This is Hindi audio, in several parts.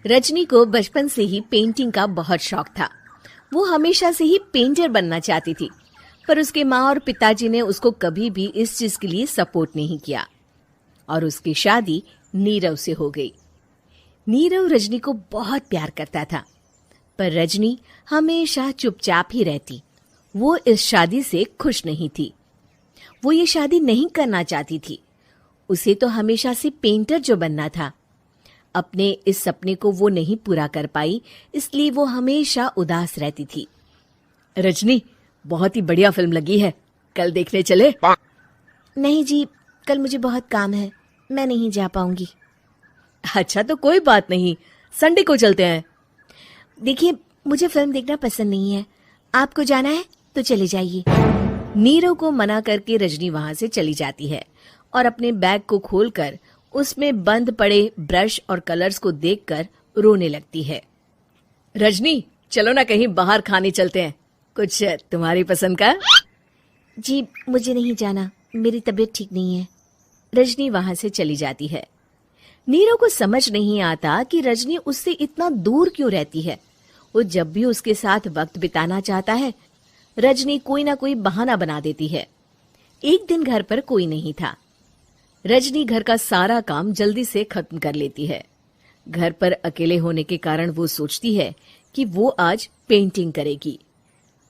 रजनी को बचपन से ही पेंटिंग का बहुत शौक था। वो हमेशा से ही पेंटर बनना चाहती थी, पर उसके माँ और पिताजी ने उसको कभी भी इस चीज के लिए सपोर्ट नहीं किया और उसकी शादी नीरव से हो गई। नीरव रजनी को बहुत प्यार करता था, पर रजनी हमेशा चुपचाप ही रहती। वो इस शादी से खुश नहीं थी। वो ये शादी नहीं करना चाहती थी। उसे तो हमेशा से पेंटर जो बनना था। अपने इस सपने को वो नहीं पूरा कर पाई, इसलिए वो हमेशा उदास रहती थी। रजनी, बहुत ही बढ़िया फिल्म लगी है, कल देखने चले? नहीं जी, कल मुझे बहुत काम है, मैं नहीं जा पाऊंगी। अच्छा तो कोई बात नहीं, संडे को चलते हैं। देखिए, मुझे फिल्म देखना पसंद नहीं है। आपको जाना है तो चले जाइए। नीरव को मना करके रजनी वहां से चली जाती है और अपने बैग को खोलकर उसमें बंद पड़े ब्रश और कलर्स को देखकर रोने लगती है। रजनी, चलो ना कहीं बाहर खाने चलते हैं, कुछ तुम्हारी पसंद का। जी, मुझे नहीं जाना, मेरी तबीयत ठीक नहीं है। रजनी वहां से चली जाती है। नीरव को समझ नहीं आता कि रजनी उससे इतना दूर क्यों रहती है। वो जब भी उसके साथ वक्त बिताना चाहता है, रजनी कोई ना कोई बहाना बना देती है। एक दिन घर पर कोई नहीं था। रजनी घर का सारा काम जल्दी से खत्म कर लेती है। घर पर अकेले होने के कारण वो सोचती है कि वो आज पेंटिंग करेगी।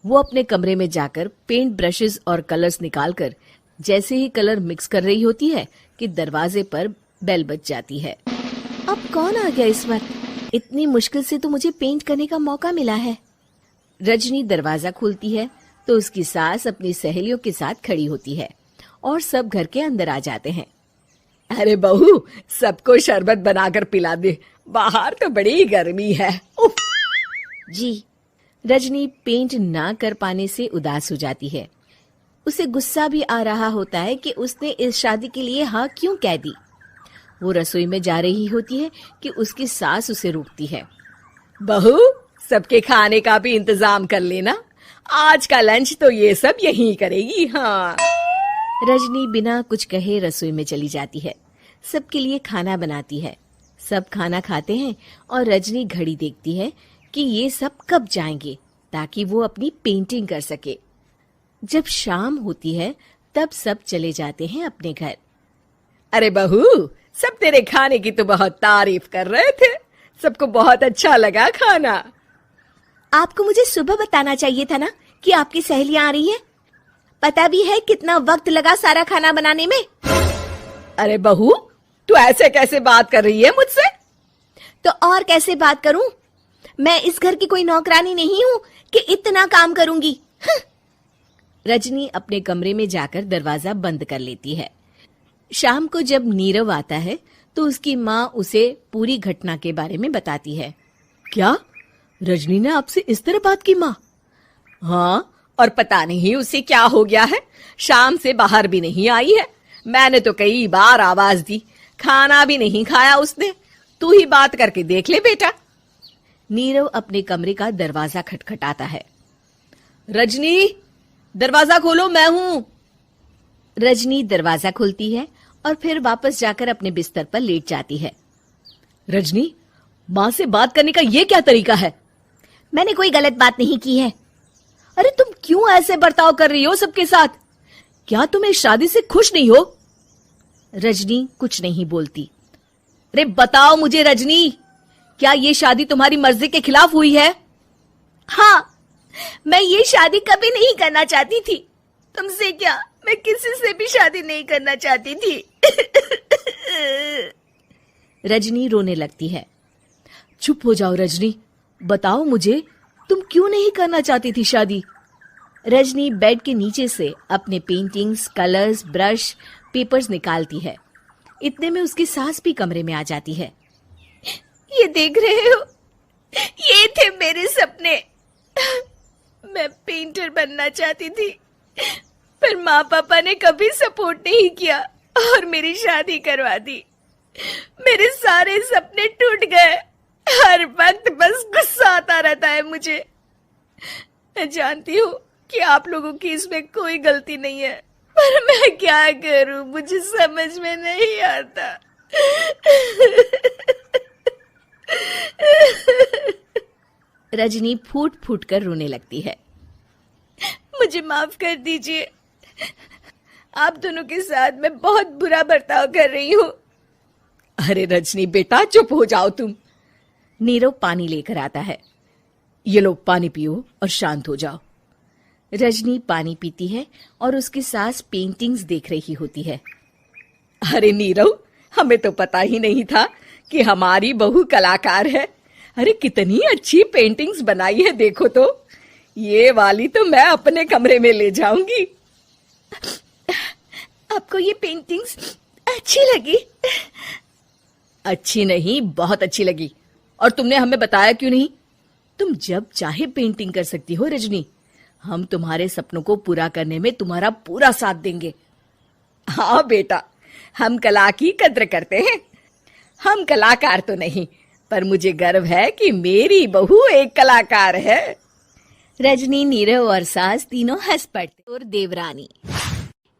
वो अपने कमरे में जाकर पेंट ब्रशेस और कलर्स निकालकर जैसे ही कलर मिक्स कर रही होती है कि दरवाजे पर बेल बज जाती है। अब कौन आ गया इस वक्त? इतनी मुश्किल से तो मुझे पेंट करने का मौका मिला है। रजनी दरवाजा खोलती है तो उसकी सास अपनी सहेलियों के साथ खड़ी होती है और सब घर के अंदर आ जाते हैं। अरे बहू, सबको शरबत बनाकर पिला दे, बाहर तो बड़ी गर्मी है। उफ। जी। रजनी पेंट ना कर पाने से उदास हो जाती है। उसे गुस्सा भी आ रहा होता है कि उसने इस शादी के लिए हाँ क्यों कह दी। वो रसोई में जा रही होती है कि उसकी सास उसे रोकती है। बहू, सबके खाने का भी इंतजाम कर लेना, आज का लंच तो ये सब यहीं करेगी। हाँ। रजनी बिना कुछ कहे रसोई में चली जाती है। सबके लिए खाना बनाती है। सब खाना खाते हैं और रजनी घड़ी देखती है कि ये सब कब जाएंगे ताकि वो अपनी पेंटिंग कर सके। जब शाम होती है तब सब चले जाते हैं अपने घर। अरे बहू, सब तेरे खाने की तो बहुत तारीफ कर रहे थे, सबको बहुत अच्छा लगा खाना। आपको मुझे सुबह बताना चाहिए था ना कि आपकी सहेलियां आ रही हैं। पता भी है कितना वक्त लगा सारा खाना बनाने में। अरे बहू, तू ऐसे कैसे बात कर रही है मुझसे? तो और कैसे बात करूं? मैं इस घर की कोई नौकरानी नहीं हूं कि इतना काम करूंगी। रजनी अपने कमरे में जाकर दरवाजा बंद कर लेती है। शाम को जब नीरव आता है तो उसकी माँ उसे पूरी घटना के बारे में बताती है। क्या रजनी ने आपसे इस तरह बात की माँ? हाँ, और पता नहीं उसे क्या हो गया है, शाम से बाहर भी नहीं आई है। मैंने तो कई बार आवाज दी, खाना भी नहीं खाया उसने। तू ही बात करके देख ले बेटा। नीरव अपने कमरे का दरवाजा खटखटाता है। रजनी, दरवाजा खोलो, मैं हूं। रजनी दरवाजा खोलती है और फिर वापस जाकर अपने बिस्तर पर लेट जाती है। रजनी, माँ से बात करने का ये क्या तरीका है? मैंने कोई गलत बात नहीं की है। अरे तुम क्यों ऐसे बर्ताव कर रही हो सबके साथ? क्या तुम इस शादी से खुश नहीं हो? रजनी कुछ नहीं बोलती। अरे बताओ मुझे रजनी, क्या ये शादी तुम्हारी मर्जी के खिलाफ हुई है? हाँ, मैं ये शादी कभी नहीं करना चाहती थी। तुमसे क्या, मैं किसी से भी शादी नहीं करना चाहती थी। रजनी रोने लगती है। चुप हो जाओ रजनी, बताओ मुझे, तुम क्यों नहीं करना चाहती थी शादी? रजनी बेड के नीचे से अपने पेंटिंग्स, कलर्स, ब्रश, पेपर्स निकालती है। इतने में उसकी सास भी कमरे में आ जाती है। ये देख रहे हो, ये थे मेरे सपने। मैं पेंटर बनना चाहती थी, पर माँ पापा ने कभी सपोर्ट नहीं किया और मेरी शादी करवा दी। मेरे सारे सपने टूट गए। हर वक्त बस गुस्सा आता रहता है मुझे। मैं जानती हूँ कि आप लोगों की इसमें कोई गलती नहीं है, पर मैं क्या करूं, मुझे समझ में नहीं आता। रजनी फूट फूट कर रोने लगती है। मुझे माफ कर दीजिए, आप दोनों के साथ मैं बहुत बुरा बर्ताव कर रही हूँ। अरे रजनी बेटा चुप हो जाओ तुम। नीरव पानी लेकर आता है। ये लो पानी पियो और शांत हो जाओ। रजनी पानी पीती है और उसकी सास पेंटिंग्स देख रही होती है। अरे नीरव, हमें तो पता ही नहीं था कि हमारी बहू कलाकार है। अरे कितनी अच्छी पेंटिंग्स बनाई है, देखो तो। ये वाली तो मैं अपने कमरे में ले जाऊंगी। आपको ये पेंटिंग्स अच्छी लगी? अच्छी नहीं, बहुत अच्छी लगी। और तुमने हमें बताया क्यों नहीं? तुम जब चाहे पेंटिंग कर सकती हो रजनी। हम तुम्हारे सपनों को पूरा करने में तुम्हारा पूरा साथ देंगे। हाँ बेटा, हम कला की कद्र करते हैं। हम कलाकार तो नहीं, पर मुझे गर्व है कि मेरी बहू एक कलाकार है। रजनी, नीरव और सास तीनों हंस पड़ते। और देवरानी।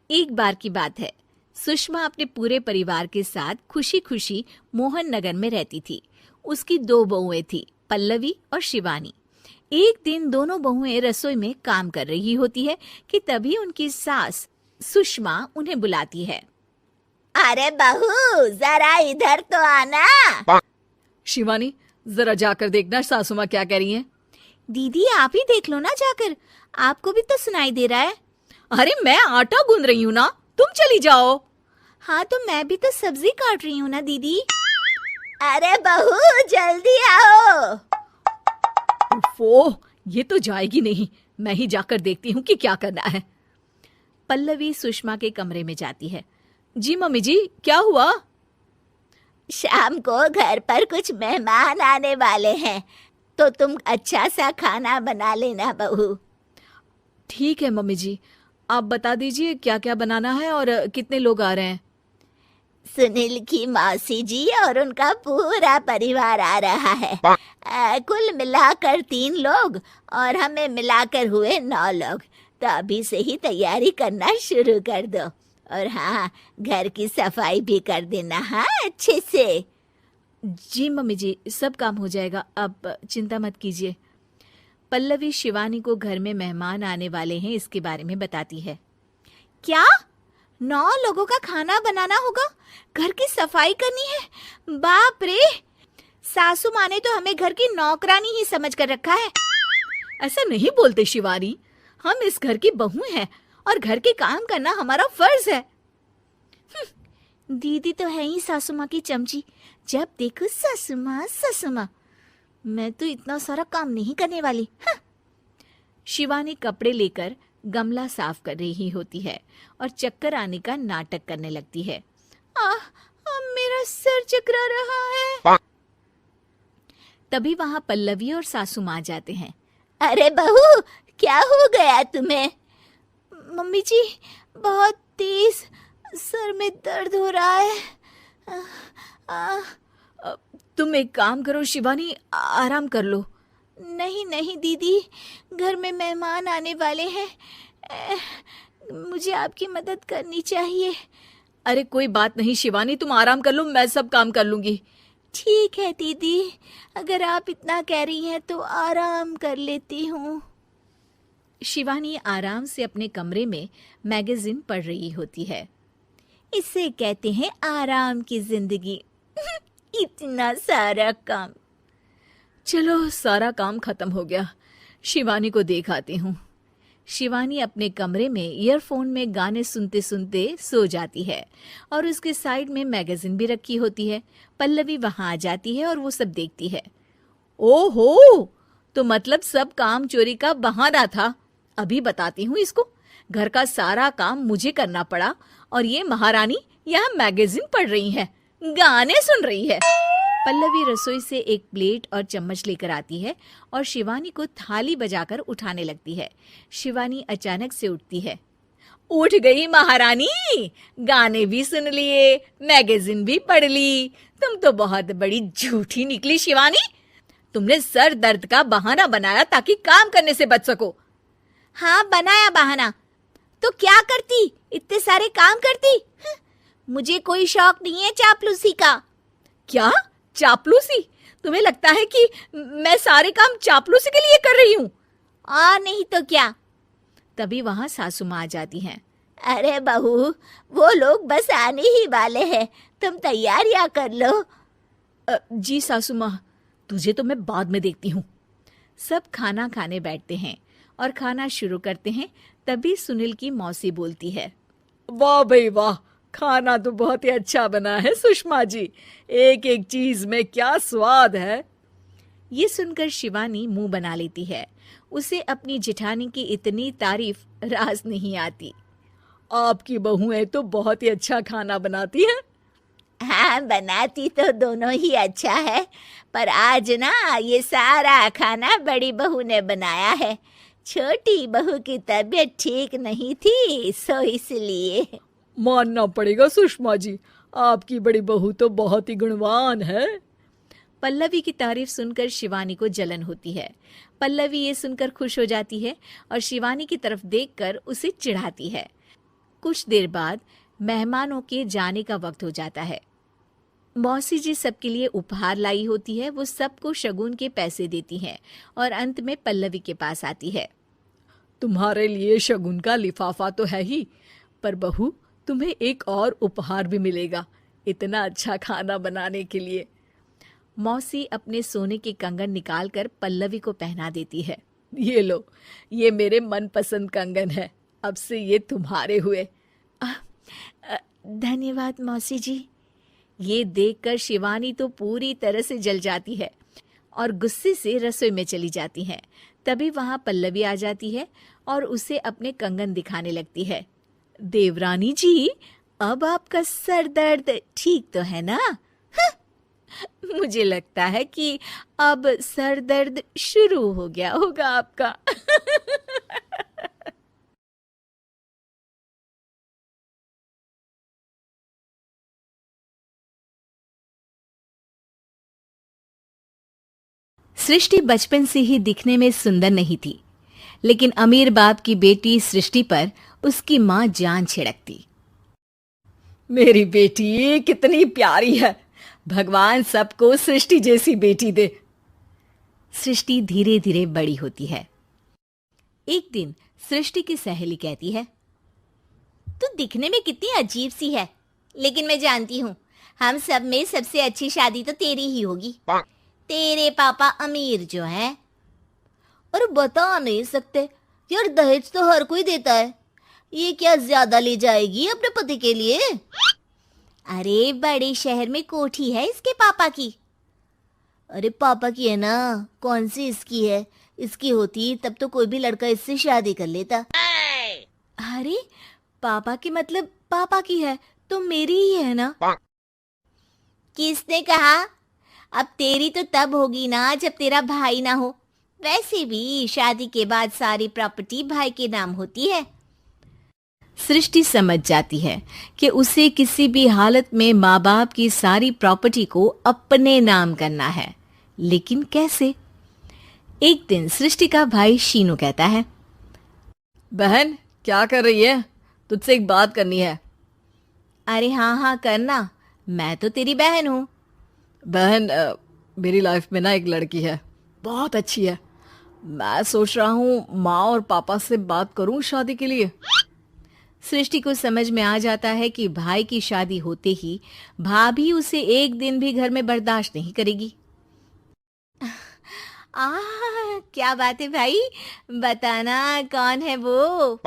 एक बार की बात है, सुषमा अपने पूरे परिवार के साथ खुशी खुशी मोहन नगर में रहती थी। उसकी 2 बहुएं थी, पल्लवी और शिवानी। एक दिन दोनों बहुएं रसोई में काम कर रही होती है कि तभी उनकी सास सुषमा उन्हें बुलाती है। अरे बहू, जरा इधर तो आना। शिवानी, जरा जाकर देखना सासू माँ क्या कह रही हैं। दीदी आप ही देख लो ना जाकर, आपको भी तो सुनाई दे रहा है। अरे मैं आटा गूंद रही हूँ ना, तुम चली जाओ। हाँ तो मैं भी तो सब्जी काट रही हूँ ना दीदी। अरे बहू जल्दी आओ। ओह, ये तो जाएगी नहीं। मैं ही जाकर देखती हूँ कि क्या करना है। पल्लवी सुषमा के कमरे में जाती है। जी मम्मी जी, क्या हुआ? शाम को घर पर कुछ मेहमान आने वाले हैं, तो तुम अच्छा सा खाना बना लेना बहू। ठीक है मम्मी जी, आप बता दीजिए क्या क्या बनाना है और कितने लोग आ रहे हैं। सुनील की मौसी जी और उनका पूरा परिवार आ रहा है। कुल मिलाकर 3 लोग और हमें मिलाकर हुए 9 लोग। तो अभी से ही तैयारी करना शुरू कर दो। और हाँ, घर की सफाई भी कर देना, हाँ अच्छे से। जी मम्मी जी, सब काम हो जाएगा, आप चिंता मत कीजिए। पल्लवी शिवानी को घर में मेहमान आने वाले हैं इसके बारे में बताती है। क्या 9 लोगों का खाना बनाना होगा, घर की सफाई करनी है? बाप रे, सासू माँ ने तो हमें घर की नौकरानी ही समझ कर रखा है। ऐसा नहीं बोलते शिवानी, हम इस घर की बहू हैं और घर के काम करना हमारा फर्ज है। दीदी तो है ही सासू माँ की चमची, जब देखो सासू माँ सासू माँ। मैं तो इतना सारा काम नहीं करने वाली। शिवानी कपड़े लेकर गमला साफ कर रही होती है और चक्कर आने का नाटक करने लगती है। मेरा सर चकरा रहा है। तभी वहां पल्लवी और सासू माँ जाते हैं। अरे बहू, क्या हो गया तुम्हें? मम्मी जी, बहुत तेज सर में दर्द हो रहा है। तुम एक काम करो शिवानी, आराम कर लो। नहीं नहीं दीदी, घर में मेहमान आने वाले हैं, मुझे आपकी मदद करनी चाहिए। अरे कोई बात नहीं शिवानी, तुम आराम कर लो, मैं सब काम कर लूंगी। ठीक है दीदी, अगर आप इतना कह रही हैं तो आराम कर लेती हूँ। शिवानी आराम से अपने कमरे में मैगजीन पढ़ रही होती है। इसे कहते हैं आराम की जिंदगी। इतना सारा काम। चलो सारा काम खत्म हो गया, शिवानी को देख आती हूँ। शिवानी अपने कमरे में ईयरफोन में गाने सुनते सुनते सो जाती है और उसके साइड में मैगजीन भी रखी होती है। पल्लवी वहां आ जाती है और वो सब देखती है। ओहो, तो मतलब सब काम चोरी का बहाना था। अभी बताती हूँ इसको। घर का सारा काम मुझे करना पड़ा और ये महारानी यहाँ मैगजीन पढ़ रही है, गाने सुन रही है। पल्लवी रसोई से एक प्लेट और चम्मच लेकर आती है और शिवानी को थाली बजाकर उठाने लगती है। शिवानी अचानक से उठती है। उठ गई महारानी, गाने भी सुन लिए, मैगजीन भी पढ़ ली। तुम तो बहुत बड़ी झूठी निकली शिवानी। तुमने सर दर्द का बहाना बनाया ताकि काम करने से बच सको। हाँ बनाया बहाना, तो क्या करती, इतने सारे काम करती। मुझे कोई शौक नहीं है चापलूसी का। क्या चापलूसी? तुम्हें लगता है कि मैं सारे काम चापलूसी के लिए कर रही हूँ? और नहीं तो क्या। तभी वहां सासू माँ आ जाती हैं। अरे बहू, वो लोग बस आने ही वाले हैं, तुम तैयारियां कर लो। जी सासू माँ, तुझे तो मैं बाद में देखती हूँ। सब खाना खाने बैठते हैं और खाना शुरू करते हैं। तभी सुनील की मौसी बोलती है, वाह भाई वाह, खाना तो बहुत ही अच्छा बना है सुषमा जी। एक एक चीज में क्या स्वाद है। ये सुनकर शिवानी मुंह बना लेती है। उसे अपनी जेठानी की इतनी तारीफ रास नहीं आती। आपकी बहुएं तो बहुत ही अच्छा खाना बनाती हैं। हाँ, बनाती तो दोनों ही अच्छा है, पर आज ना ये सारा खाना बड़ी बहू ने बनाया है। छोटी बहू की तबीयत ठीक नहीं थी, सो इसलिए। मानना पड़ेगा सुषमा जी, आपकी बड़ी बहू तो बहुत ही गुणवान है। पल्लवी की तारीफ सुनकर शिवानी को जलन होती है। पल्लवी ये सुनकर खुश हो जाती है और शिवानी की तरफ देखकर उसे चिढ़ाती है। कुछ देर बाद मेहमानों के जाने का वक्त हो जाता है। मौसी जी सबके लिए उपहार लाई होती है। वो सबको शगुन के पैसे देती हैं और अंत में पल्लवी के पास आती है। तुम्हारे लिए शगुन का लिफाफा तो है ही, पर बहू तुम्हें एक और उपहार भी मिलेगा इतना अच्छा खाना बनाने के लिए। मौसी अपने सोने के कंगन निकालकर पल्लवी को पहना देती है। ये लो, ये मेरे मनपसंद कंगन है, अब से ये तुम्हारे हुए। धन्यवाद मौसी जी। ये देखकर शिवानी तो पूरी तरह से जल जाती है और गुस्से से रसोई में चली जाती है। तभी वहां पल्लवी आ जाती है और उसे अपने कंगन दिखाने लगती है। देवरानी जी, अब आपका सर दर्द ठीक तो है ना? मुझे लगता है कि अब सर दर्द शुरू हो गया होगा आपका। सृष्टि बचपन से ही दिखने में सुंदर नहीं थी, लेकिन अमीर बाप की बेटी सृष्टि पर उसकी माँ जान छिड़कती। मेरी बेटी कितनी प्यारी है, भगवान सबको सृष्टि जैसी बेटी दे। सृष्टि धीरे धीरे बड़ी होती है। एक दिन सृष्टि की सहेली कहती है, तू दिखने में कितनी अजीब सी है, लेकिन मैं जानती हूँ हम सब में सबसे अच्छी शादी तो तेरी ही होगी। तेरे पापा अमीर जो हैं। और बता नहीं सकते यार, दहेज तो हर कोई देता है, ये क्या ज्यादा ले जाएगी अपने पति के लिए? अरे बड़े शहर में कोठी है इसके पापा की। अरे पापा की है ना, कौन सी इसकी है? इसकी होती तब तो कोई भी लड़का इससे शादी कर लेता। अरे पापा की मतलब पापा की है तो मेरी ही है ना? किसने कहा? अब तेरी तो तब होगी ना जब तेरा भाई ना हो। वैसे भी शादी के बाद सारी प्रॉपर्टी भाई के नाम होती है। सृष्टि समझ जाती है कि उसे किसी भी हालत में माँ बाप की सारी प्रॉपर्टी को अपने नाम करना है, लेकिन कैसे? एक दिन सृष्टि का भाई शीनू कहता है, बहन क्या कर रही है? तुझसे एक बात करनी है। अरे हाँ हाँ करना, मैं तो तेरी बहन हूँ। बहन, मेरी लाइफ में ना एक लड़की है, बहुत अच्छी है। मैं सोच रहा हूँ माँ और पापा से बात करूँ शादी के लिए। सृष्टि को समझ में आ जाता है कि भाई की शादी होते ही भाभी उसे एक दिन भी घर में बर्दाश्त नहीं करेगी। क्या बात है भाई, बताना कौन है वो?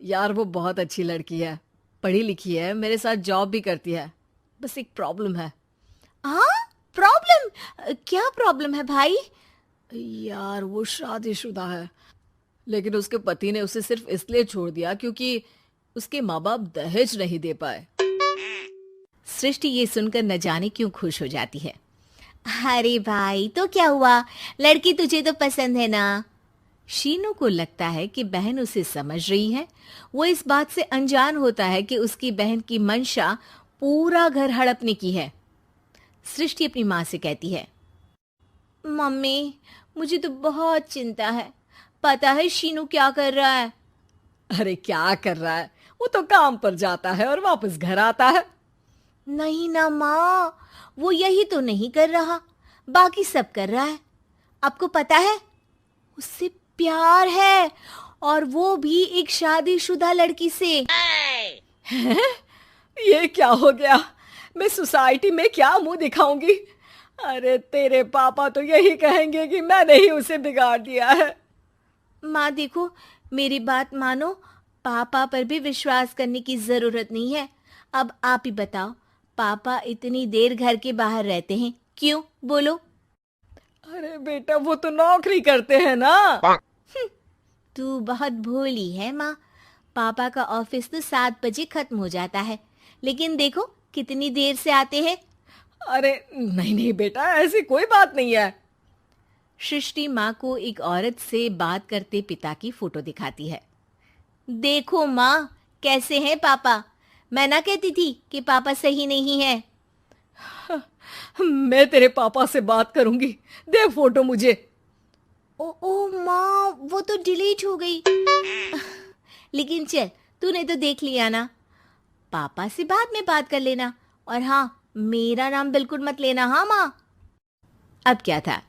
यार वो बहुत अच्छी लड़की है, पढ़ी लिखी है, मेरे साथ जॉब भी करती है। बस एक प्रॉब्लम है। हाँ प्रॉब्लम? क्या प्रॉब्लम है भाई? यार वो शादीशुदा है, लेकिन उसके पति ने उसे सिर्फ इसलिए छोड़ दिया क्योंकि उसके माँ बाप दहेज नहीं दे पाए। सृष्टि ये सुनकर न जाने क्यों खुश हो जाती है। अरे भाई तो क्या हुआ, लड़की तुझे तो पसंद है ना? शीनू को लगता है कि बहन उसे समझ रही है। वो इस बात से अनजान होता है कि उसकी बहन की मंशा पूरा घर हड़पने की है। सृष्टि अपनी माँ से कहती है, मम्मी मुझे तो बहुत चिंता है, पता है शीनू क्या कर रहा है? अरे क्या कर रहा है, वो तो काम पर जाता है और वापस घर आता है। नहीं ना माँ, वो यही तो नहीं कर रहा, बाकी सब कर रहा है। आपको पता है, उससे प्यार है, और वो भी एक शादीशुदा लड़की से। ये क्या हो गया? मैं सोसाइटी में क्या मुंह दिखाऊंगी? अरे तेरे पापा तो यही कहेंगे कि मैंने ही उसे बिगाड़ दिया है। माँ देखो, मेरी बात मानो, पापा पर भी विश्वास करने की जरूरत नहीं है। अब आप ही बताओ, पापा इतनी देर घर के बाहर रहते हैं क्यों, बोलो? अरे बेटा, वो तो नौकरी करते हैं ना। तू बहुत भोली है माँ। पापा का ऑफिस तो 7 बजे खत्म हो जाता है, लेकिन देखो कितनी देर से आते हैं। अरे नहीं नहीं बेटा, ऐसी कोई बात नहीं है। सृष्टि माँ को एक औरत से बात करते पिता की फोटो दिखाती है। देखो माँ, कैसे हैं पापा। मैं ना कहती थी कि पापा सही नहीं है। मैं तेरे पापा से बात करूंगी, दे फोटो मुझे। ओ माँ, वो तो डिलीट हो गई। लेकिन चल, तूने तो देख लिया ना। पापा से बाद में बात कर लेना, और हाँ, मेरा नाम बिल्कुल मत लेना, हाँ माँ। अब क्या था,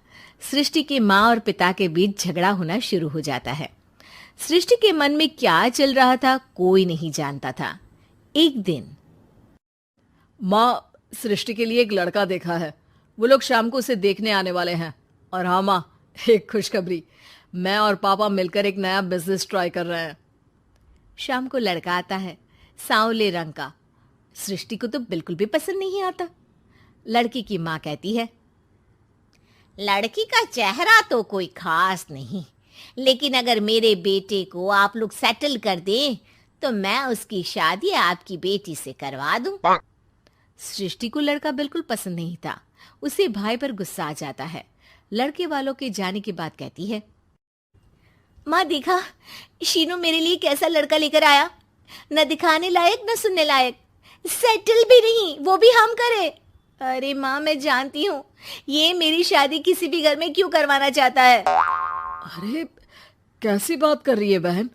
सृष्टि के माँ और पिता के बीच झगड़ा होना शुरू हो जाता है। सृष्टि के मन में क्या चल रहा था कोई नहीं जानता था। एक दिन माँ, सृष्टि के लिए एक लड़का देखा है, वो लोग शाम को उसे देखने आने वाले हैं। और हाँ माँ, एक खुशखबरी, मैं और पापा मिलकर एक नया बिजनेस ट्राई कर रहे हैं। शाम को लड़का आता है, सांवले रंग का। सृष्टि को तो बिल्कुल भी पसंद नहीं आता। लड़की की माँ कहती है, लड़की का चेहरा तो कोई खास नहीं, लेकिन अगर मेरे बेटे को आप लोग सेटल कर दें तो मैं उसकी शादी आपकी बेटी से करवा दूं। सृष्टि को लड़का बिल्कुल पसंद नहीं था। उसे भाई पर गुस्सा आ जाता है। लड़के वालों के जाने के बाद कहती है, माँ देखा, शीनू मेरे लिए कैसा लड़का लेकर आया, न दिखाने लायक न सुनने लायक, सेटल भी नहीं, वो भी हम करे। अरे माँ, मैं जानती हूँ ये मेरी शादी किसी भी घर में क्यों करवाना चाहता है। अरे कैसी बात कर रही है बहन?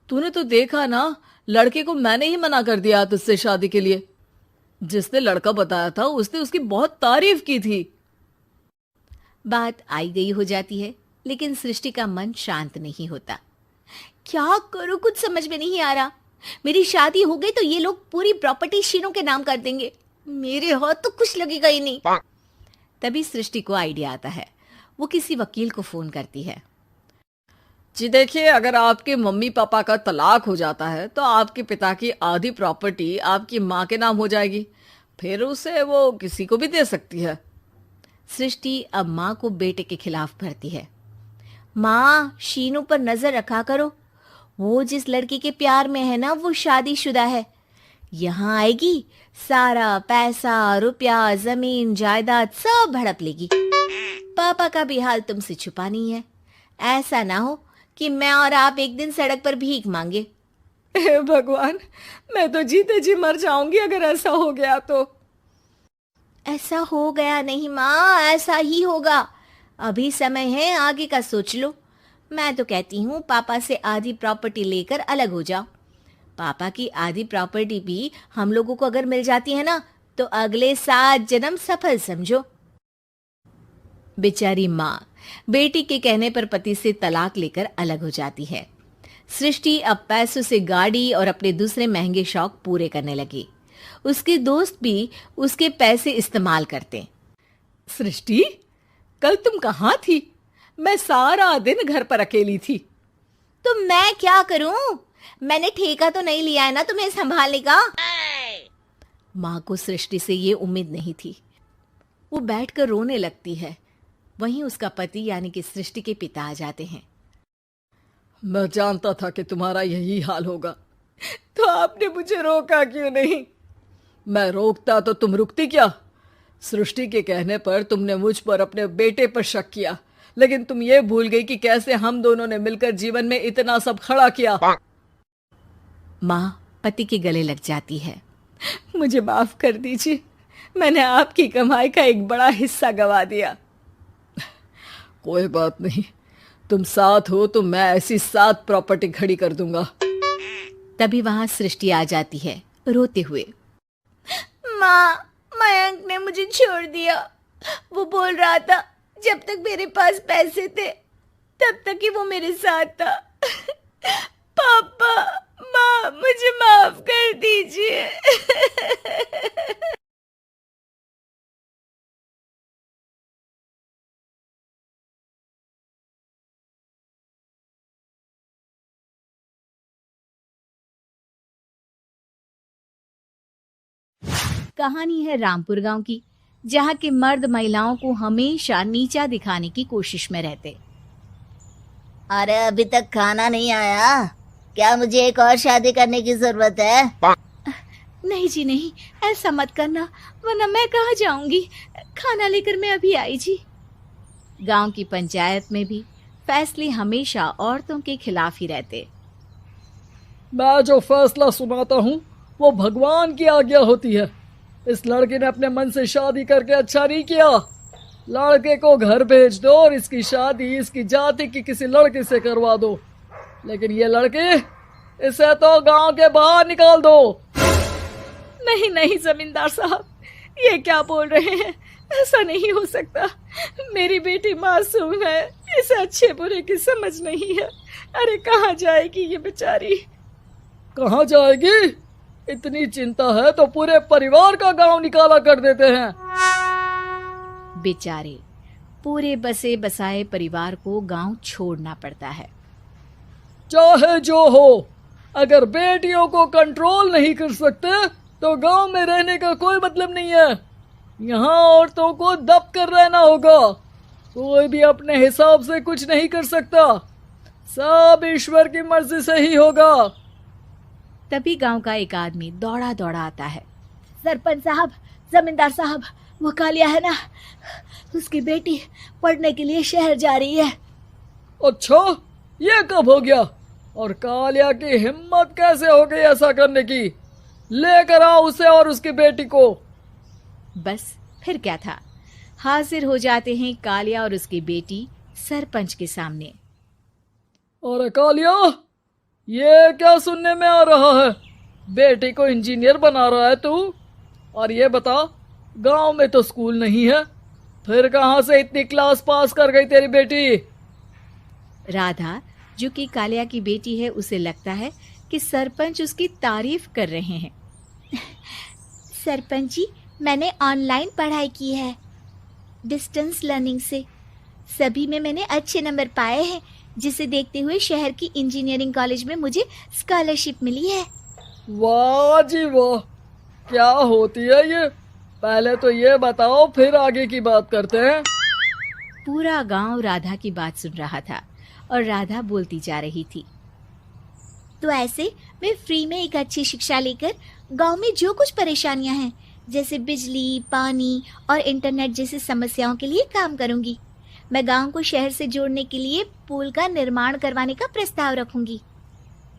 तूने तो देखा ना, लड़के को मैंने ही मना कर दिया तुझसे शादी के लिए। जिसने लड़का बताया था उसने उसकी बहुत तारीफ की थी। बात आई गई हो जाती है, लेकिन सृष्टि का मन शांत नहीं होता। क्या करूँ, कुछ समझ में नहीं आ रहा। मेरी शादी हो गई तो ये लोग पूरी प्रॉपर्टी शीनू के नाम कर देंगे, मेरे हाथ तो कुछ लगेगा ही नहीं। तभी सृष्टि को आइडिया आता है। वो किसी वकील को फोन करती है। जी देखिए, अगर आपके मम्मी पापा का तलाक हो जाता है तो आपके पिता की आधी प्रॉपर्टी आपकी माँ के नाम हो जाएगी, फिर उसे वो किसी को भी दे सकती है। सृष्टि अब माँ को बेटे के खिलाफ भरती है। माँ, शीनू पर नजर रखा करो, वो जिस लड़की के प्यार में है ना, वो शादीशुदा है। यहाँ आएगी, सारा पैसा, रुपया, जमीन, जायदाद सब हड़प लेगी। पापा का भी हाल तुमसे छुपा नहीं है। ऐसा ना हो कि मैं और आप एक दिन सड़क पर भीख मांगे। हे भगवान, मैं तो जीते जी मर जाऊंगी अगर ऐसा हो गया तो। ऐसा हो गया नहीं माँ, ऐसा ही होगा। अभी समय है, आगे का सोच लो। मैं तो कहती हूँ पापा से आधी प्रॉपर्टी लेकर अलग हो जाओ। पापा की आधी प्रॉपर्टी भी हम लोगों को अगर मिल जाती है ना, तो अगले 7 जन्म सफल समझो। बेचारी माँ बेटी के कहने पर पति से तलाक लेकर अलग हो जाती है। सृष्टि अब पैसों से गाड़ी और अपने दूसरे महंगे शौक पूरे करने लगी। उसके दोस्त भी उसके पैसे इस्तेमाल करते। सृष्टि, कल तुम कहाँ थी? मैं सारा दिन घर पर अकेली थी। तो मैं क्या करूं? मैंने ठेका तो नहीं लिया है ना तुम्हें संभालने का। माँ को सृष्टि से ये उम्मीद नहीं थी। वो बैठकर रोने लगती है। वहीं उसका पति यानी कि सृष्टि के पिता आ जाते हैं। मैं जानता था कि तुम्हारा यही हाल होगा, तो आपने मुझे रोका क्यों नहीं? मैं रोकता तो तुम रुकती क्या? सृष्टि के कहने पर तुमने मुझ पर, अपने बेटे पर शक किया, लेकिन तुम ये भूल गई कि कैसे हम दोनों ने मिलकर जीवन में इतना सब खड़ा किया। माँ पति के गले लग जाती है। मुझे माफ कर दीजिए, मैंने आपकी कमाई का एक बड़ा हिस्सा गवा दिया। कोई बात नहीं, तुम साथ हो तो मैं ऐसी 7 प्रॉपर्टी खड़ी कर दूंगा। तभी वहां सृष्टि आ जाती है रोते हुए। माँ, मयंक ने मुझे छोड़ दिया। वो बोल रहा था जब तक मेरे पास पैसे थे तब तक ही वो मेरे साथ था। पापा, माँ, मुझे माफ कर दीजिए। कहानी है रामपुर गांव की, जहां के मर्द महिलाओं को हमेशा नीचा दिखाने की कोशिश में रहते। अरे अभी तक खाना नहीं आया, क्या मुझे एक और शादी करने की जरूरत है? नहीं जी नहीं, ऐसा मत करना, वरना मैं कहाँ जाऊंगी। खाना लेकर मैं अभी आई जी। गांव की पंचायत में भी फैसले हमेशा औरतों के खिलाफ ही रहते। मैं जो फैसला सुनाता हूँ वो भगवान की आज्ञा होती है। इस लड़के ने अपने मन से शादी करके अच्छा नहीं किया। लड़के को घर भेज दो और इसकी शादी इसकी जाति की किसी लड़के से करवा दो। लेकिन ये लड़के, इसे तो गांव के बाहर निकाल दो। नहीं नहीं जमींदार साहब, ये क्या बोल रहे हैं? ऐसा नहीं हो सकता। मेरी बेटी मासूम है, इसे अच्छे बुरे की समझ नहीं है। अरे कहाँ जाएगी ये बेचारी? कहाँ जाएगी? इतनी चिंता है तो पूरे परिवार का गांव निकाला कर देते हैं। बेचारे पूरे बसे बसाए परिवार को गांव छोड़ना पड़ता है। चाहे जो हो, अगर बेटियों को कंट्रोल नहीं कर सकते तो गांव में रहने का कोई मतलब नहीं है। यहाँ औरतों को दब कर रहना होगा। कोई भी अपने हिसाब से कुछ नहीं कर सकता, सब ईश्वर की मर्जी से ही होगा। तभी गांव का एक आदमी दौड़ा दौड़ा आता है। सरपंच साहब, जमींदार साहब, वो कालिया है ना, उसकी बेटी पढ़ने के लिए शहर जा रही है। अच्छा, ये कब हो गया? और कालिया की हिम्मत कैसे हो गई ऐसा करने की? लेकर आओ उसे और उसकी बेटी को। बस फिर क्या था, हाजिर हो जाते हैं कालिया और उसकी बेटी सरपंच के सामने। अरे कालिया, ये क्या सुनने में आ रहा है? बेटी को इंजीनियर बना रहा है तू? और ये बता, गांव में तो स्कूल नहीं है, फिर कहां से इतनी क्लास पास कर गई तेरी बेटी? राधा, जो कि कालिया की बेटी है, उसे लगता है कि सरपंच उसकी तारीफ कर रहे हैं। सरपंच जी, मैंने ऑनलाइन पढ़ाई की है, डिस्टेंस लर्निंग से। सभी में मैंने अच्छे नंबर पाए हैं, जिसे देखते हुए शहर की इंजीनियरिंग कॉलेज में मुझे स्कॉलरशिप मिली है। वाह जी वाह, क्या होती है ये? पहले तो ये बताओ, फिर आगे की बात करते हैं। पूरा गांव राधा की बात सुन रहा था और राधा बोलती जा रही थी। तो ऐसे मैं फ्री में एक अच्छी शिक्षा लेकर गांव में जो कुछ परेशानियां हैं, जैसे बिजली, पानी और इंटरनेट जैसी समस्याओं के लिए काम करूंगी। मैं गांव को शहर से जोड़ने के लिए पुल का निर्माण करवाने का प्रस्ताव रखूंगी।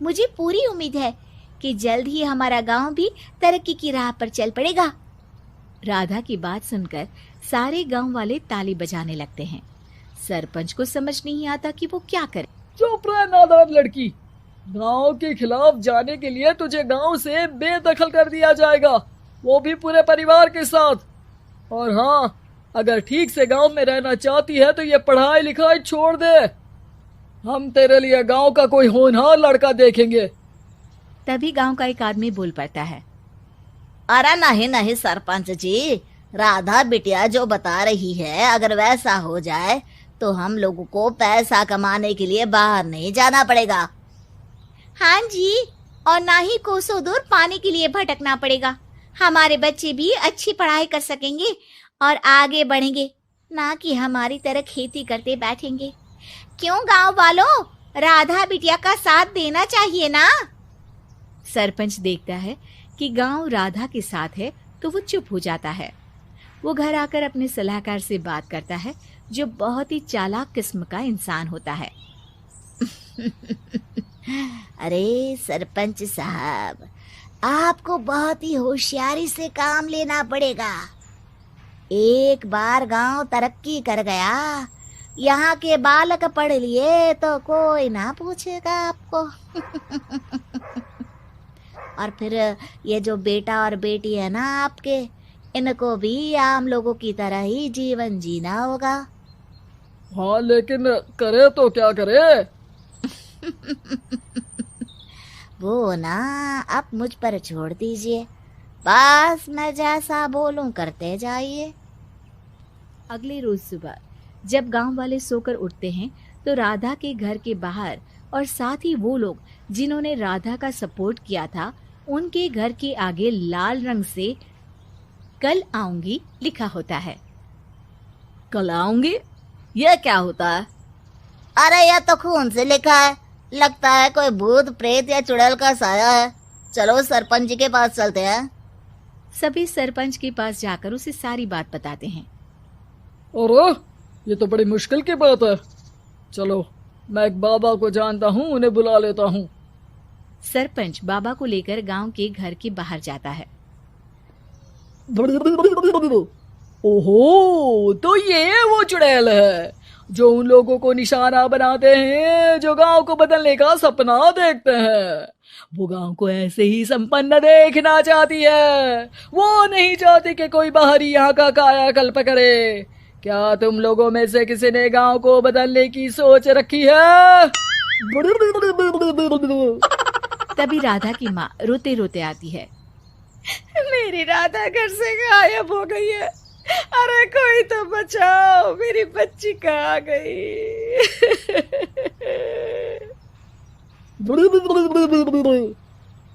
मुझे पूरी उम्मीद है कि जल्द ही हमारा गांव भी तरक्की की राह पर चल पड़ेगा। राधा की बात सुनकर सारे गांव वाले ताली बजाने लगते हैं। सरपंच को समझ नहीं आता कि वो क्या करे। चुप रह नादान लड़की, गांव के खिलाफ जाने के लिए तुझे गांव से बेदखल कर दिया जाएगा, वो भी पूरे परिवार के साथ। और हाँ, अगर ठीक से गांव में रहना चाहती है तो ये पढ़ाई लिखाई छोड़ दे। हम तेरे लिए गांव का कोई होनहार लड़का देखेंगे। तभी गांव का एक आदमी बोल पड़ता है। अरे नहीं नहीं सरपंच जी, राधा बिटिया जो बता रही है, अगर वैसा हो जाए तो हम लोगों को पैसा कमाने के लिए बाहर नहीं जाना पड़ेगा। हाँ जी, और ना ही कोसों दूर पानी के लिए भटकना पड़ेगा। हमारे बच्चे भी अच्छी पढ़ाई कर सकेंगे और आगे बढ़ेंगे, ना कि हमारी तरह खेती करते बैठेंगे। क्यों गांव वालों, राधा बिटिया का साथ देना चाहिए ना। सरपंच देखता है कि गांव राधा के साथ है तो वो चुप हो जाता है। वो घर आकर अपने सलाहकार से बात करता है, जो बहुत ही चालाक किस्म का इंसान होता है। अरे सरपंच साहब, आपको बहुत ही होशियारी से काम लेना पड़ेगा। एक बार गांव तरक्की कर गया, यहाँ के बालक पढ़ लिए तो कोई ना पूछेगा आपको। और फिर ये जो बेटा और बेटी है ना आपके, इनको भी आम लोगों की तरह ही जीवन जीना होगा। हाँ, लेकिन करे तो क्या करे? वो ना आप मुझ पर छोड़ दीजिए, बस मैं जैसा बोलूं करते जाइए। अगले रोज सुबह जब गांव वाले सोकर उठते हैं तो राधा के घर के बाहर और साथ ही वो लोग जिन्होंने राधा का सपोर्ट किया था उनके घर के आगे लाल रंग से कल आऊंगी लिखा होता है। कल आऊंगी, यह क्या होता है? अरे यह तो खून से लिखा है, लगता है कोई भूत प्रेत या चुड़ैल का साया है। चलो सरपंच जी के पास चलते हैं। सभी सरपंच के पास जाकर उसे सारी बात बताते हैं। अरे ये तो बड़ी मुश्किल की बात है। चलो, मैं एक बाबा को जानता हूँ, उन्हें बुला लेता हूँ। सरपंच बाबा को लेकर गांव के घर के बाहर जाता है। ओहो, तो ये वो चुड़ैल है जो उन लोगों को निशाना बनाते हैं जो गांव को बदलने का सपना देखते हैं। वो गांव को ऐसे ही संपन्न देखना चाहती है। वो नहीं चाहती कि कोई बाहरी यहाँ का कायाकल्प करे। क्या तुम लोगों में से किसी ने गांव को बदलने की सोच रखी है? तभी राधा की माँ रोते रोते आती है। मेरी राधा घर से गायब हो गई है। अरे कोई तो बचाओ, मेरी बच्ची कहाँ गई?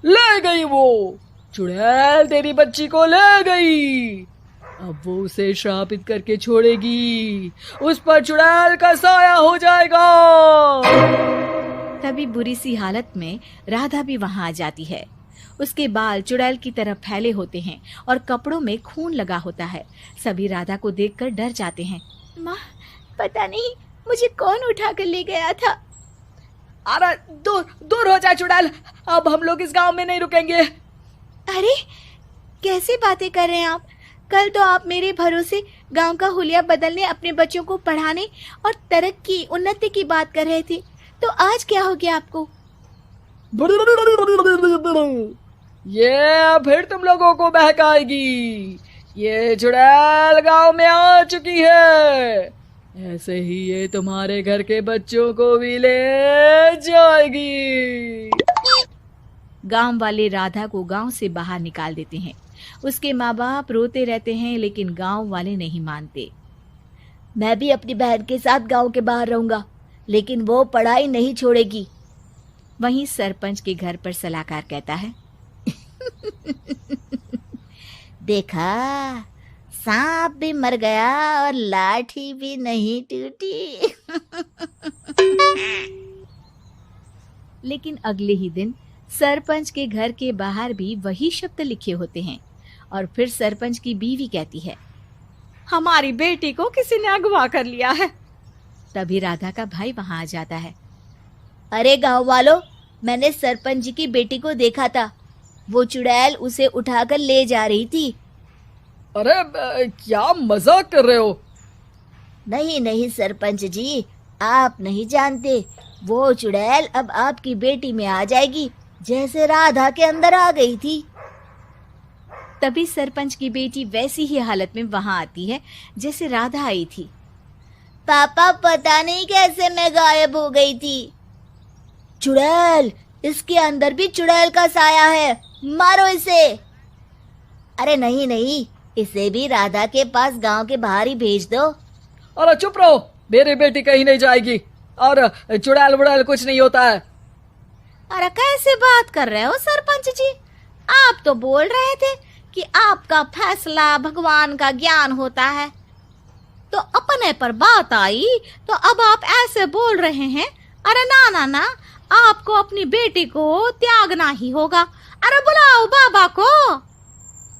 ले गई वो चुड़ैल, तेरी बच्ची को ले गई। अब वो उसे श्रापित करके छोड़ेगी, उस पर चुड़ैल का साया हो जाएगा। तभी बुरी सी हालत में राधा भी वहां आ जाती है। उसके बाल चुड़ैल की तरह फैले होते हैं और कपड़ों में खून लगा होता है। सभी राधा को देखकर डर जाते हैं। माँ, पता नहीं मुझे कौन उठा कर ले गया था। अरे दूर दूर हो जा चुड़ैल, अब हम लोग इस गांव में नहीं रुकेंगे। अरे कैसे बातें कर रहे हैं आप? कल तो आप मेरे भरोसे गांव का हुलिया बदलने, अपने बच्चों को पढ़ाने और तरक्की उन्नति की बात कर रहे थे, तो आज क्या हो गया आपको? ये फिर तुम लोगों को बहकाएगी। ये चुड़ैल गांव में आ चुकी है, ऐसे ही ये तुम्हारे घर के बच्चों को भी ले जाएगी। गांव वाले राधा को गांव से बाहर निकाल देते हैं। उसके माँ बाप रोते रहते हैं लेकिन गांव वाले नहीं मानते। मैं भी अपनी बहन के साथ गांव के बाहर रहूंगा, लेकिन वो पढ़ाई नहीं छोड़ेगी। वहीं सरपंच के घर पर सलाहकार कहता है। देखा, सांप भी मर गया और लाठी भी नहीं टूटी। लेकिन अगले ही दिन सरपंच के घर के बाहर भी वही शब्द लिखे होते हैं और फिर सरपंच की बीवी कहती है, हमारी बेटी को किसी ने अगवा कर लिया है। तभी राधा का भाई वहां आ जाता है। अरे गांव वालों, मैंने सरपंच जी की बेटी को देखा था। वो चुड़ैल उसे उठाकर ले जा रही थी। अरे क्या मजाक कर रहे हो? नहीं नहीं सरपंच जी, आप नहीं जानते। वो चुड़ैल अब आपकी बेटी में आ जाएगी, जैसे राधा के अंदर आ गई थी। तभी सरपंच की बेटी वैसी ही हालत में वहां आती है जैसे राधा आई थी। पापा, पता नहीं कैसे मैं गायब हो गई थी। चुड़ैल, इसके अंदर भी चुड़ैल का साया है, मारो इसे। अरे नहीं नहीं, इसे भी राधा के पास गांव के बाहर ही भेज दो। अरे चुप रहो, मेरी बेटी कहीं नहीं जाएगी और चुड़ैल वुड़ैल कुछ नहीं होता है। अरे कैसे बात कर रहे हो सरपंच जी? आप तो बोल रहे थे कि आपका फैसला भगवान का ज्ञान होता है, तो अपने पर बात आई तो अब आप ऐसे बोल रहे हैं। अरे ना ना ना, आपको अपनी बेटी को त्यागना ही होगा। अरे बुलाओ बाबा को।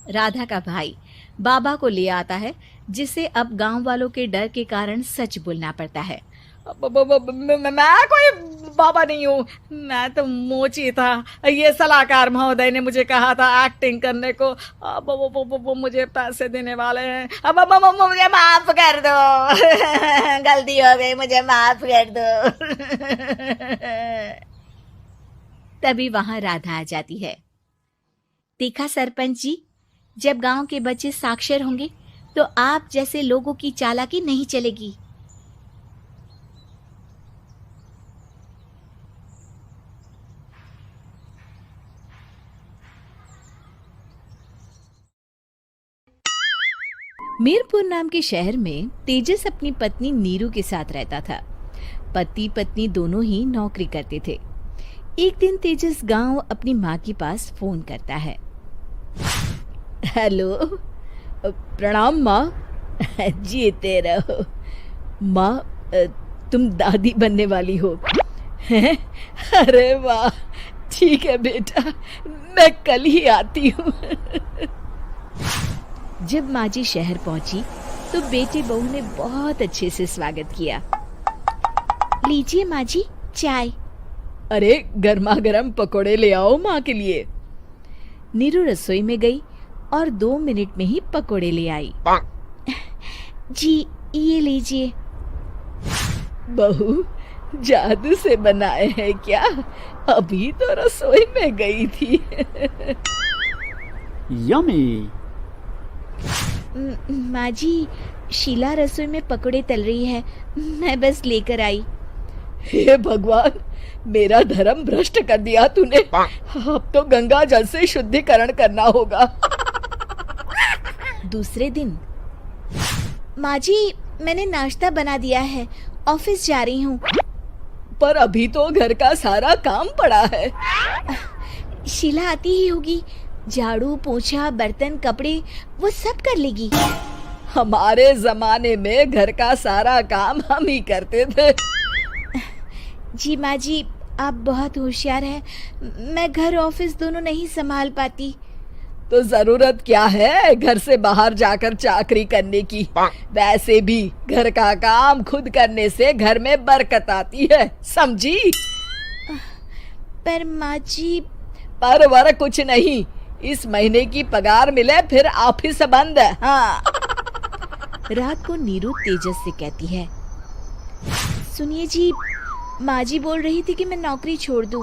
राधा का भाई बाबा को ले आता है, जिसे अब गांव वालों के डर के कारण सच बोलना पड़ता है। मैं कोई बाबा नहीं हूँ, मैं तो मोची था। ये सलाहकार महोदय ने मुझे कहा था एक्टिंग करने को। अब वो मुझे पैसे देने वाले हैं। अब मुझे माफ कर दो। गलती हो गई, मुझे माफ कर दो। तभी वहां राधा आ जाती है। देखा सरपंच जी, जब गांव के बच्चे साक्षर होंगे तो आप जैसे लोगों की चालाकी नहीं चलेगी। मीरपुर नाम के शहर में तेजस अपनी पत्नी नीरू के साथ रहता था। पति पत्नी दोनों ही नौकरी करते थे। एक दिन तेजस गांव अपनी माँ के पास फोन करता है। हेलो, प्रणाम माँ। जीते रहो माँ, तुम दादी बनने वाली हो। अरे वाह, ठीक है बेटा, मैं कल ही आती हूँ। जब माँ जी शहर पहुंची तो बेटे बहू ने बहुत अच्छे से स्वागत किया। लीजिए माँ जी चाय। अरे गर्मा गर्म पकोड़े ले आओ माँ के लिए। नीरू रसोई में गई और 2 मिनट में ही पकोड़े ले आई। जी ये लीजिए। बहू जादू से बनाए हैं क्या? अभी तो रसोई में गई थी। यम्मी। माँ जी, शीला रसोई में पकोड़े तल रही है, मैं बस लेकर आई। हे भगवान, मेरा धर्म भ्रष्ट कर दिया तूने। अब तो गंगा जल से शुद्धिकरण करना होगा। दूसरे दिन, माँ जी मैंने नाश्ता बना दिया है, ऑफिस जा रही हूँ। पर अभी तो घर का सारा काम पड़ा है। शीला आती ही होगी, झाड़ू पोछा बर्तन कपड़े वो सब कर लेगी। हमारे जमाने में घर का सारा काम हम ही करते थे। जी माँ जी, आप बहुत होशियार हैं, मैं घर ऑफिस दोनों नहीं संभाल पाती। तो जरूरत क्या है घर से बाहर जाकर चाकरी करने की? वैसे भी घर का काम खुद करने से घर में बरकत आती है, समझी? पर माँ जी। पर वर कुछ नहीं, इस महीने की पगार मिले फिर ऑफिस बंद है। हाँ। रात को नीरू तेजस से कहती है। सुनिए जी, माँ जी बोल रही थी कि मैं नौकरी छोड़ दूं।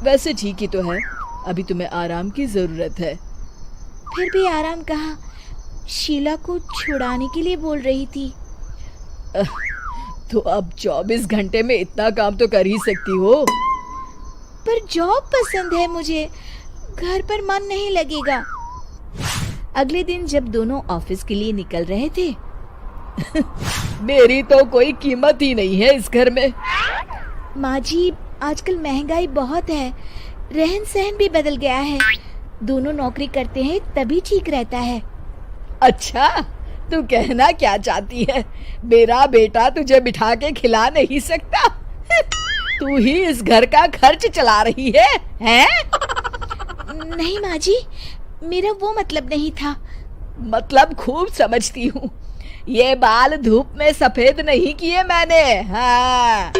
वैसे ठीक ही तो है, अभी तुम्हें आराम की जरूरत है। फिर भी आराम कहाँ, शीला को छुड़ाने के लिए बोल रही थी। तो अब 24 घंटे में इतना काम तो कर ही सकती हो। पर जॉब पसंद है मुझे, घर पर मन नहीं लगेगा। अगले दिन जब दोनों ऑफिस के लिए निकल रहे थे, मेरी तो कोई कीमत ही नहीं है इस घर में। माँ जी, आजकल महंगाई बहुत है, रहन सहन भी बदल गया है। दोनों नौकरी करते हैं तभी ठीक रहता है। अच्छा, तू कहना क्या चाहती है? मेरा बेटा तुझे बिठा के खिला नहीं सकता? तू ही इस घर का खर्च चला रही है, हैं? नहीं माँ जी, मेरा वो मतलब नहीं था। मतलब खूब समझती हूँ, ये बाल धूप में सफेद नहीं किए मैंने। हाँ।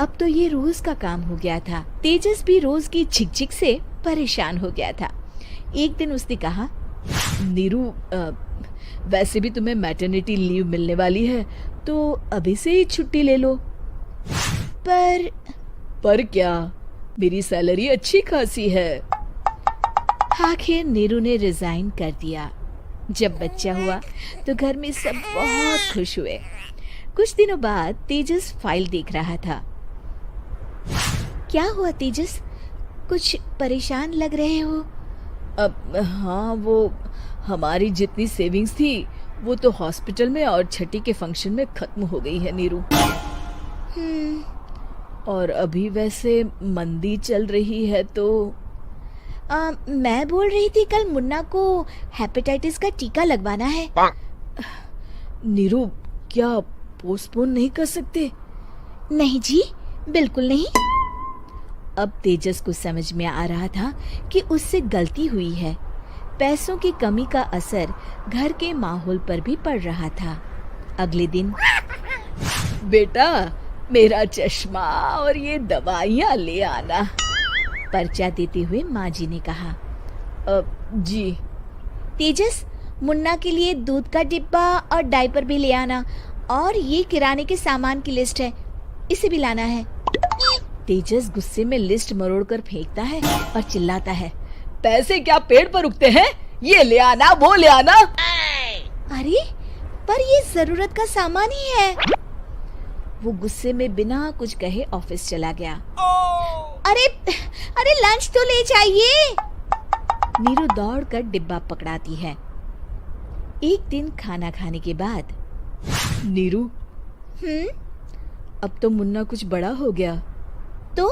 अब तो ये रोज का काम हो गया था। तेजस भी रोज की झिकझिक से परेशान हो गया था। एक दिन उसने कहा, नीरू, वैसे भी तुम्हें मैटरनिटी लीव मिलने वाली है, तो अभी से ही छुट्टी ले लो। पर क्या, मेरी सैलरी अच्छी खासी है। आखिर नीरू ने रिजाइन कर दिया। जब बच्चा हुआ तो घर में सब बहुत खुश हुए। कुछ दिनों बाद तेजस फाइल देख रहा था। क्या हुआ तेजस, कुछ परेशान लग रहे हो? अब हाँ, वो हमारी जितनी सेविंग्स थी वो तो हॉस्पिटल में और छठी के फंक्शन में खत्म हो गई है नीरू। और अभी वैसे मंदी चल रही है तो मैं बोल रही थी कल मुन्ना को हेपेटाइटिस का टीका लगवाना है। नीरू, क्या पोस्टपोन नहीं कर सकते? नहीं जी, बिल्कुल नहीं। अब तेजस को समझ में आ रहा था कि उससे गलती हुई है। पैसों की कमी का असर घर के माहौल पर भी पड़ रहा था। अगले दिन, बेटा मेरा चश्मा और ये दवाइयाँ ले आना, पर्चा देते हुए माँ जी ने कहा। जी। तेजस, मुन्ना के लिए दूध का डिब्बा और डायपर भी ले आना, और ये किराने के सामान की लिस्ट है, इसे भी लाना है। तेजस गुस्से में लिस्ट मरोड़कर फेंकता है और चिल्लाता है, पैसे क्या पेड़ पर उगते हैं? ये ले आना, वो ले आना। अरे पर ये जरूरत का सामान ही है। वो गुस्से में बिना कुछ कहे ऑफिस चला गया। अरे अरे लंच तो ले जाइए। नीरू दौड़कर डिब्बा पकड़ाती है। एक दिन खाना खाने के बाद, नीरू, अब तो मुन्ना कुछ बड़ा हो गया, तो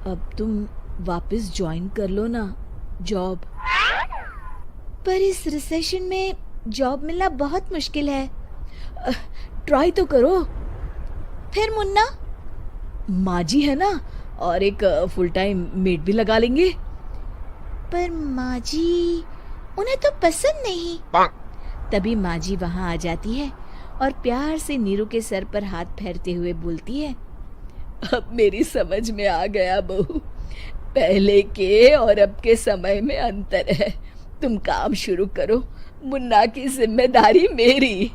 अब तुम वापस ज्वाइन कर लो ना जॉब। पर इस रिसेशन में जॉब मिलना बहुत मुश्किल है। ट्राई तो करो। फिर मुन्ना? माँ जी है ना, और एक फुल टाइम मेड भी लगा लेंगे। पर माँ जी, उन्हें तो पसंद नहीं। तभी माँ जी वहाँ आ जाती है और प्यार से नीरू के सर पर हाथ फेरते हुए बोलती है, अब मेरी समझ में आ गया बहू, पहले के और अब के समय में अंतर है। तुम काम शुरू करो, मुन्ना की जिम्मेदारी मेरी।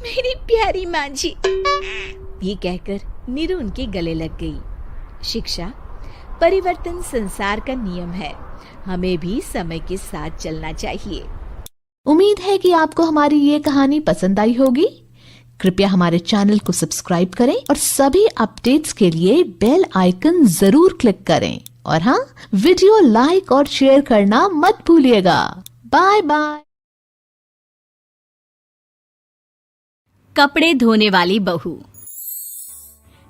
मेरी प्यारी माँ जी। ये कहकर नीरू उनके गले लग गई। शिक्षा, परिवर्तन संसार का नियम है, हमें भी समय के साथ चलना चाहिए। उम्मीद है कि आपको हमारी ये कहानी पसंद आई होगी। कृपया हमारे चैनल को सब्सक्राइब करें और सभी अपडेट्स के लिए बेल आइकन जरूर क्लिक करें। और हाँ, वीडियो लाइक और शेयर करना मत भूलिएगा। Bye bye. कपड़े धोने वाली बहू।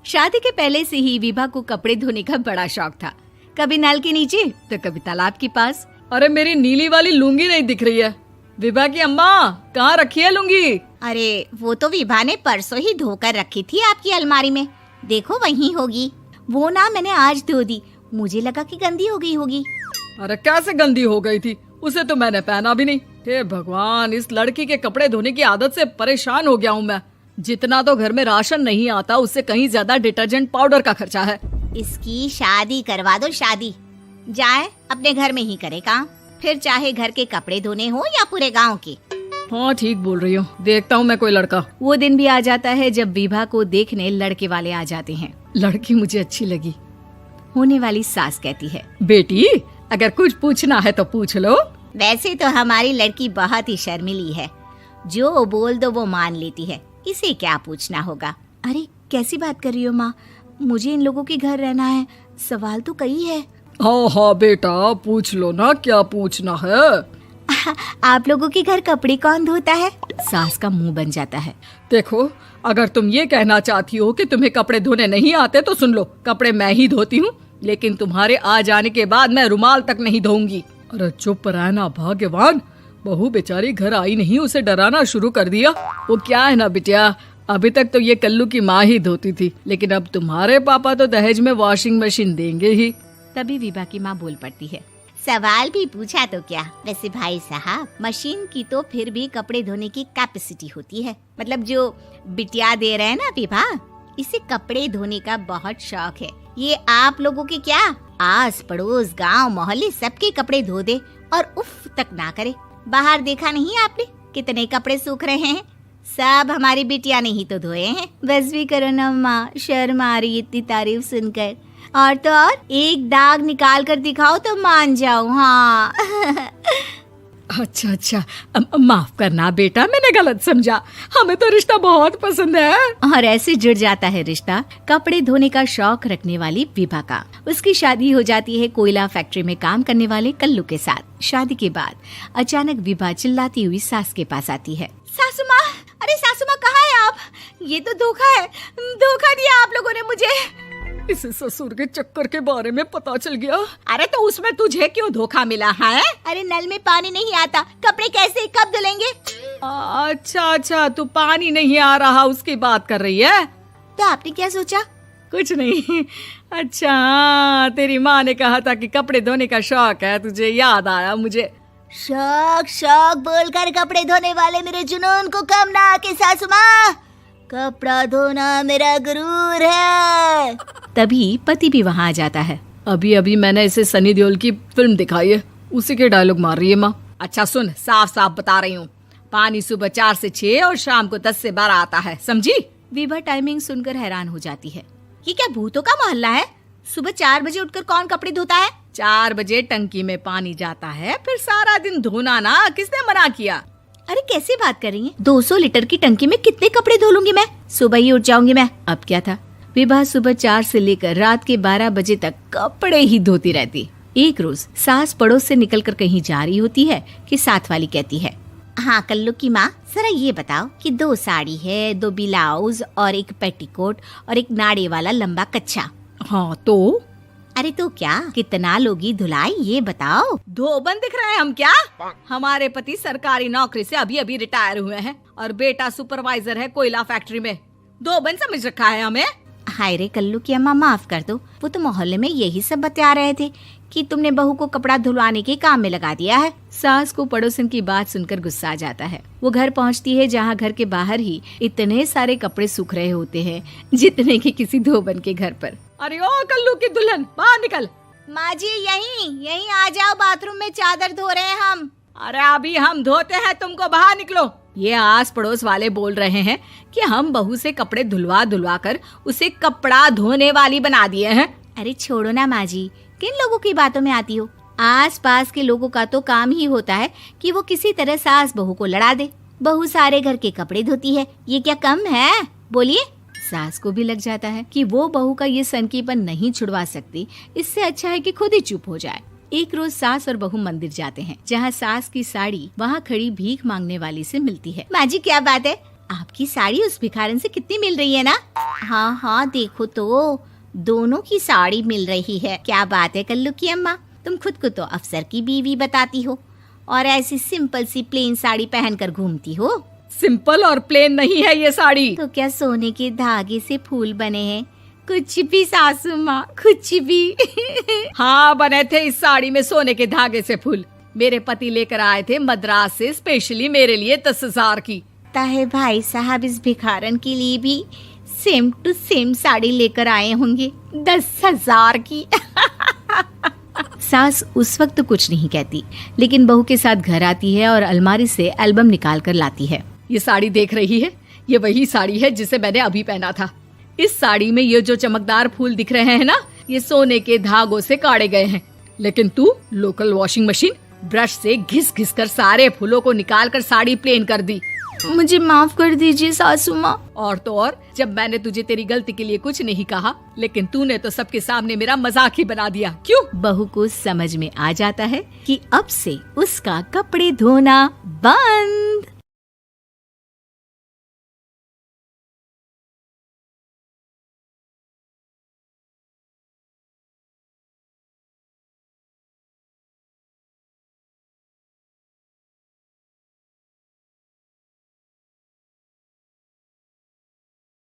शादी के पहले से ही विभा को कपड़े धोने का बड़ा शौक था। कभी नल के नीचे तो कभी तालाब के पास। अरे मेरी नीली वाली लुंगी नहीं दिख रही है। विभा की अम्मा, कहाँ रखी है लुंगी? अरे वो तो विभा ने परसों ही धोकर रखी थी आपकी अलमारी में, देखो वहीं होगी। वो ना मैंने आज धो दी, मुझे लगा कि गंदी हो गई होगी। अरे कैसे गंदी हो गई थी? उसे तो मैंने पहना भी नहीं। हे भगवान, इस लड़की के कपड़े धोने की आदत से परेशान हो गया हूँ मैं। जितना तो घर में राशन नहीं आता, उससे कहीं ज्यादा डिटर्जेंट पाउडर का खर्चा है। इसकी शादी करवा दो, शादी। जाए अपने घर में ही करे काम, फिर चाहे घर के कपड़े धोने हो या पूरे गांव के। हाँ ठीक बोल रही हो, देखता हूँ मैं कोई लड़का। वो दिन भी आ जाता है जब विभा को देखने लड़के वाले आ जाते हैं। लड़की मुझे अच्छी लगी। होने वाली सास कहती है, बेटी अगर कुछ पूछना है तो पूछ लो। वैसे तो हमारी लड़की बहुत ही शर्मीली है, जो बोल दो वो मान लेती है, इसे क्या पूछना होगा। अरे कैसी बात कर रही हो माँ, मुझे इन लोगों के घर रहना है, सवाल तो कई है। हाँ हाँ बेटा, पूछ लो ना, क्या पूछना है। आप लोगों के घर कपड़े कौन धोता है? सास का मुंह बन जाता है। देखो, अगर तुम ये कहना चाहती हो कि तुम्हें कपड़े धोने नहीं आते तो सुन लो, कपड़े मैं ही धोती हूँ, लेकिन तुम्हारे आ जाने के बाद मैं रुमाल तक नहीं धोऊंगी। अरे चुप रहना भाग्यवान, बहू बेचारी घर आई नहीं, उसे डराना शुरू कर दिया। वो क्या है ना बिटिया, अभी तक तो ये कल्लू की माँ ही धोती थी, लेकिन अब तुम्हारे पापा तो दहेज में वॉशिंग मशीन देंगे ही। तभी विभा की माँ बोल पड़ती है, सवाल भी पूछा तो क्या। वैसे भाई साहब, मशीन की तो फिर भी कपड़े धोने की कैपेसिटी होती है। मतलब जो बिटिया दे रहे हैं ना विभा, इसे कपड़े धोने का बहुत शौक है। ये आप लोगों के क्या, आस पड़ोस गांव मोहल्ले सबके कपड़े धो दे और उफ तक ना करे। बाहर देखा नहीं आपने कितने कपड़े सूख रहे हैं? सब हमारी बिटिया ने ही तो धोए हैं। बस भी करो ना माँ, शर्म आ रही इतनी तारीफ सुनकर। और तो और एक दाग निकाल कर दिखाओ तो मान जाओ। हाँ अच्छा अच्छा, माफ करना बेटा, मैंने गलत समझा। हमें तो रिश्ता बहुत पसंद है। और ऐसे जुड़ जाता है रिश्ता कपड़े धोने का शौक रखने वाली विभा का। उसकी शादी हो जाती है कोयला फैक्ट्री में काम करने वाले कल्लू के साथ। शादी के बाद अचानक विभा चिल्लाती हुई सास के पास आती है। सासू माँ, अरे सासू माँ कहाँ है आप? ये तो धोखा है, धोखा दिया आप लोगों ने मुझे। इसे ससुर के चक्कर के बारे में पता चल गया। अरे तो उसमें तुझे क्यों धोखा मिला है? अरे नल में पानी नहीं आता, कपड़े कैसे कब धुलेंगे? अच्छा अच्छा, तू पानी नहीं आ रहा उसकी बात कर रही है। तो आपने क्या सोचा? कुछ नहीं। अच्छा, तेरी माँ ने कहा था कि कपड़े धोने का शौक है तुझे, याद आया मुझे। शौक शौक बोलकर कपड़े धोने वाले मेरे जुनून को कम ना आके सासू माँ, कपड़ा धोना मेरा गुरूर है। तभी पति भी वहाँ आ जाता है। अभी अभी मैंने इसे सनी देओल की फिल्म दिखाई है, उसी के डायलॉग मार रही है माँ। अच्छा सुन, साफ साफ बता रही हूँ, पानी सुबह 4 से 6 और शाम को 10 से 12 आता है, समझी? विभा टाइमिंग सुनकर हैरान हो जाती है। ये क्या भूतों का मोहल्ला है? सुबह 4 बजे उठकर कौन कपड़े धोता है? 4 बजे टंकी में पानी जाता है, फिर सारा दिन धोना ना, किसने मना किया? अरे कैसे बात कर रही हैं? 200 लीटर की टंकी में कितने कपड़े धो लूंगी मैं? सुबह ही उठ जाऊंगी मैं। अब क्या था, विभा सुबह 4 से लेकर रात के 12 बजे तक कपड़े ही धोती रहती। एक रोज सास पड़ोस से निकलकर कहीं जा रही होती है कि साथ वाली कहती है, हाँ कल्लू की माँ, जरा ये बताओ कि 2 साड़ी है, 2 ब्लाउज और एक पेटीकोट और एक नाड़े वाला लंबा कच्छा। हाँ तो? अरे तो क्या, कितना लोगी धुलाई ये बताओ। धोबन दिख रहे हैं हम क्या? हमारे पति सरकारी नौकरी से अभी अभी रिटायर हुए हैं और बेटा सुपरवाइजर है कोयला फैक्ट्री में। धोबन समझ रखा है हमें। हाय रे कल्लू की अम्मा, माफ कर दो, वो तो मोहल्ले में यही सब बता रहे थे कि तुमने बहू को कपड़ा धुलवाने के काम में लगा दिया है। सास को पड़ोसन की बात सुनकर गुस्सा आ जाता है। वो घर पहुंचती है जहां घर के बाहर ही इतने सारे कपड़े सूख रहे होते हैं जितने कि किसी धोबन के घर पर। अरे ओ कल्लू की दुल्हन, बाहर निकल। माँ जी यहीं आ जाओ, बाथरूम में चादर धो रहे हैं हम। अरे अभी हम धोते हैं, तुमको बाहर निकलो। ये आस पड़ोस वाले बोल रहे हैं कि हम बहू से कपड़े धुलवा कर उसे कपड़ा धोने वाली बना दिए हैं। अरे छोड़ो ना माँ जी, किन लोगों की बातों में आती हो? आस पास के लोगों का तो काम ही होता है कि वो किसी तरह सास बहू को लड़ा दे। बहू सारे घर के कपड़े धोती है, ये क्या कम है? बोलिए। सास को भी लग जाता है कि वो बहू का ये सनकीपन नहीं छुड़वा सकती, इससे अच्छा है कि खुद ही चुप हो जाए। एक रोज सास और बहू मंदिर जाते हैं जहाँ सास की साड़ी वहाँ खड़ी भीख मांगने वाली से मिलती है। माँ जी क्या बात है, आपकी साड़ी उस भिखारन से कितनी मिल रही है ना? हाँ देखो तो दोनों की साड़ी मिल रही है। क्या बात है कल्लू की अम्मा, तुम खुद को तो अफसर की बीवी बताती हो और ऐसी सिंपल सी प्लेन साड़ी पहनकर घूमती हो। सिंपल और प्लेन नहीं है ये साड़ी। तो क्या सोने के धागे से फूल बने हैं? कुछ भी सासू माँ, कुछ भी। हाँ बने थे इस साड़ी में सोने के धागे से फूल। मेरे पति लेकर आए थे मद्रास से स्पेशली मेरे लिए 10,000 की। ताहे भाई साहब इस भिखारन के लिए भी सेम टू सेम साड़ी लेकर आए होंगे 10,000 की। सास उस वक्त तो कुछ नहीं कहती, लेकिन बहू के साथ घर आती है और अलमारी से एल्बम निकाल कर लाती है। ये साड़ी देख रही है, ये वही साड़ी है जिसे मैंने अभी पहना था। इस साड़ी में ये जो चमकदार फूल दिख रहे हैं ना, ये सोने के धागों से काढ़े गए हैं। लेकिन तू लोकल वॉशिंग मशीन ब्रश से घिस घिस कर सारे फूलों को निकाल कर साड़ी प्लेन कर दी। मुझे माफ कर दीजिए सासू माँ। और तो और, जब मैंने तुझे तेरी गलती के लिए कुछ नहीं कहा, लेकिन तूने तो सबके सामने मेरा मजाक ही बना दिया। क्यों? बहू को समझ में आ जाता है कि अब से उसका कपड़े धोना बंद।